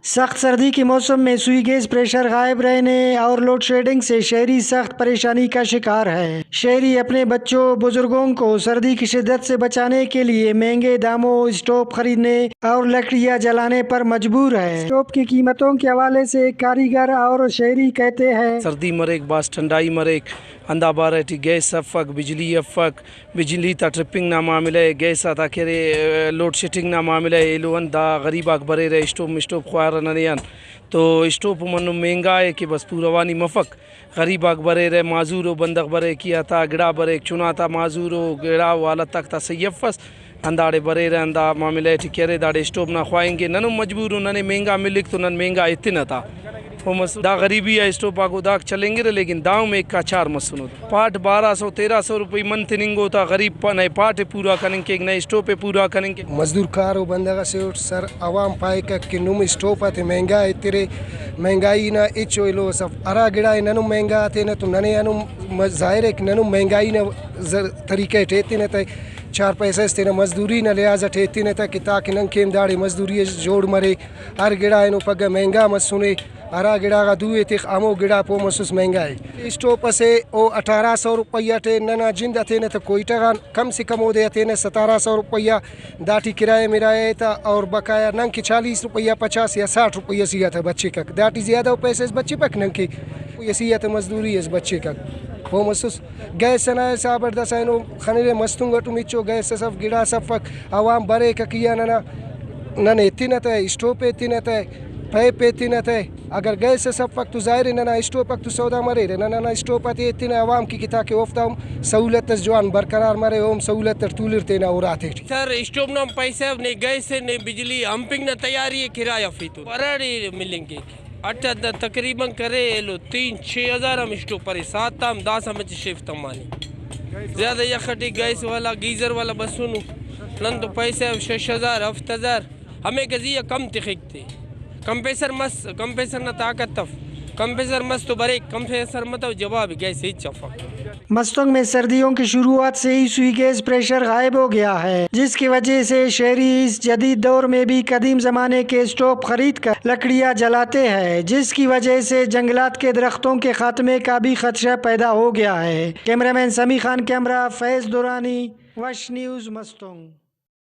سخت سردی کے موسم میں سوئی گیس پریشر غائب رہنے اور لوڈ شیڈنگ سے شہری سخت پریشانی کا شکار ہے۔ شہری اپنے بچوں بزرگوں کو سردی کی شدت سے بچانے کے لیے مہنگے داموں اسٹوو خریدنے اور لکڑیاں جلانے پر مجبور ہے۔ اسٹوو کی قیمتوں کے حوالے سے کاریگر اور شہری کہتے ہیں سردی مریک باس ٹھنڈائی مریک اندھا بارٹی گیس افک بجلی تا ٹرپنگ نہ معاملے گیس تا کرے لوڈ شیڈنگ نہ معاملے ایلو اندا غریباک برے رہے اسٹوو خوار ننیان تو اسٹوو منو مہنگا ہے کہ بس پورا وانی مفک غریباک برے رہے معذور و بندغ برے کیا تا گڑا برے چنا تا معذور و گڑا والا تک تا سیفس انداڑے برے رہے اندا معاملے ٹی کرے داڑے اسٹوو نہ خوائیں گے ننو مجبور ننے مہنگا ملک تو نن مہنگا اتنا تھا دا غریبی ہے اسٹوو پاکو دا چلیں گے لیکن داؤں میں ایک کا چار مسنو پاٹ 1200-1300 روپے من تننگ ہوتا غریب نئے پاٹ پورا کریں کہ نئے اسٹوو پہ پورا کریں کہ مزدور کار و بندگا سے سر عوام پائے کہ نم اسٹوو پاتے مہنگا ہے تیرے مہنگائی نہ اچو لو سب ارا گڑا ہے ننو مہنگا آتے نہ تو ننے انو ظاہر ہے کہ ننو مہنگائی نہ طریقے ٹھیتی نہ تے 4 پیسے اس تینا مزدوری نہ لحاظ ٹھیتی نہ تا کہ تاکہ نن کیم داڑے مزدوری جوڑ مرے ہر گڑا ہے نو پگا مہنگا مسنے ارا گڑا کا دوئے تک امو گڑا پو مسوس مہنگا ہے اسٹوو پسے او 1800 روپیہ ٹے ننا جند تے نہ تو کوئی ٹگان کم سے کم ہو دے تے نہ 1700 روپیہ داٹی کرایہ میرا تھا اور بقایا نن کی 40 روپیہ 50 یا 60 روپیہ سیا تھا بچے کا داٹی زیادہ پیسے اس بچے پک نن کی یہ سیا تھا مزدوری اس بچے کا وہ مسوس گیس سنا صابر دسائنو خنرے مستوں گٹو میچو گیس سب گڑا سب عوام برے کا کیا ننا نن اتنا تھا اسٹوو پہ اتنا تھا پے پیتی نہ تھے اگر گیس سے سب وقت ظاہر ہے نہ اسٹوو پک تو سودا مرے رہے نہ اسٹوو پاتے اتنا عوام کی کتا کے وفتا ہم سہولت جوان برقرار مرے ہم سہولت طولر تینا اور آتے سر اسٹوو نہ پیسے نہیں گیس نہیں بجلی ہمپنگ نہ تیاری ہے کرایہ فی تو پراڑی ملیں گے اٹھا تقریباً کرے لو 3-6 ہزار ہم اسٹوو پرے 7 تام 10 ہم شیف تمانی زیادہ یخٹی گیس والا گیزر والا بسونو نن تو پیسے 6000 7000 ہمیں گزیہ کم تخیکتے کمپیسر نہ طاقت تف کمپیسر مست تو برے کمپیسر مت جواب گیس ہی چفا مستنگ میں سردیوں کی شروعات سے ہی سوئی گیس پریشر غائب ہو گیا ہے جس کی وجہ سے شہری اس جدید دور میں بھی قدیم زمانے کے اسٹوو خرید کر لکڑیاں جلاتے ہیں جس کی وجہ سے جنگلات کے درختوں کے خاتمے کا بھی خدشہ پیدا ہو گیا ہے۔ کیمرہ مین سمیع خان کیمرہ فیض دورانی وش نیوز مستنگ۔